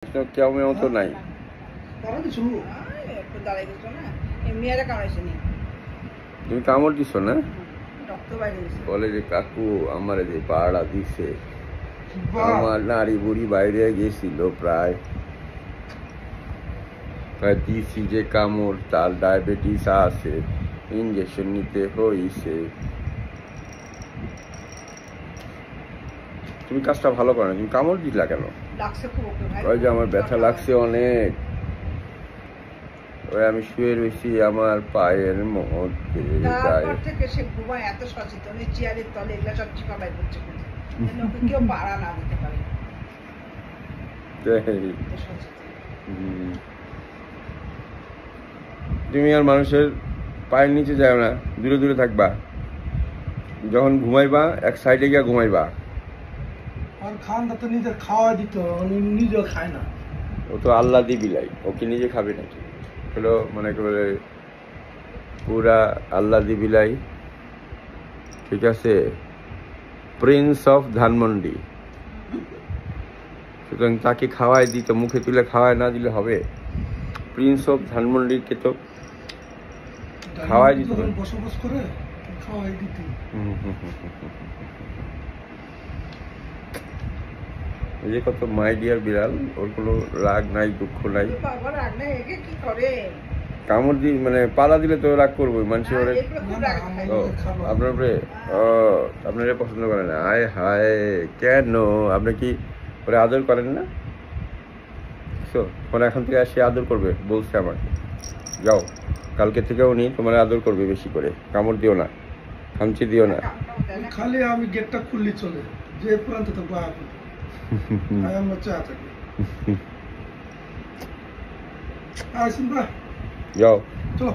কেউ তো নাই। তুমি কামড় দিছো না? বলে যে কাকু আমার যে পাড়া দিছে, আমার নারী বুড়ি বাইরে গেছিল প্রায় দিছি যে কামড়, তার ডায়াবেটিস আছে, ইঞ্জেকশন নিতে হইছে। তুমি কাজটা ভালো করো না, তুমি কামড় দিলা কেন? ওই যে আমার ব্যথা লাগছে অনেক, ওই আমি শুয়ে রয়েছি আমার পায়ের মধ্যে তুমি আর মানুষের পায়ের নিচে যাও না, দূরে দূরে থাকবা। যখন ঘুমাইবা এক সাইডে গিয়া ঘুমাইবা। আর খান তো নিজে খাওয়া দিত, নিজেও খায় না। ও তো আল্লাহ দি বিলাই, ওকে নিজে খাবে নাকি? হলো মনে করে পুরা আল্লাহ দি বিলাই, ঠিক আছে, প্রিন্স অফ ধানমন্ডি। সুতরাং তাকে খাওয়াই দিত, মুখে তুলে খাওয়াই না দিলে হবে? প্রিন্স অফ ধানমন্ডিকে তো খাওয়াই দিত, বসবাস করে খাওয়াই দিত। এই যে কত মাই ডিয়ার বিড়াল, ওর কোনো রাগ নাই, দুঃখ নাই। কামড় দি মানে পালা দিলে তো রাগ করবোই মানুষের। আপনার উপরে আপনারা পছন্দ করেন না? আয় হায়, কেন? আপনি কি ওরে আদর করেন না? মানে এখন থেকে আসি আদর করবে বলছে আমাকে। যাও, কালকে থেকে উনি তোমার আদর করবে বেশি করে। কামড় দিও না, খামচি দিও না। খালি আমি গেটটা খুললি চলে যে প্রান্ত তো যাও চলো।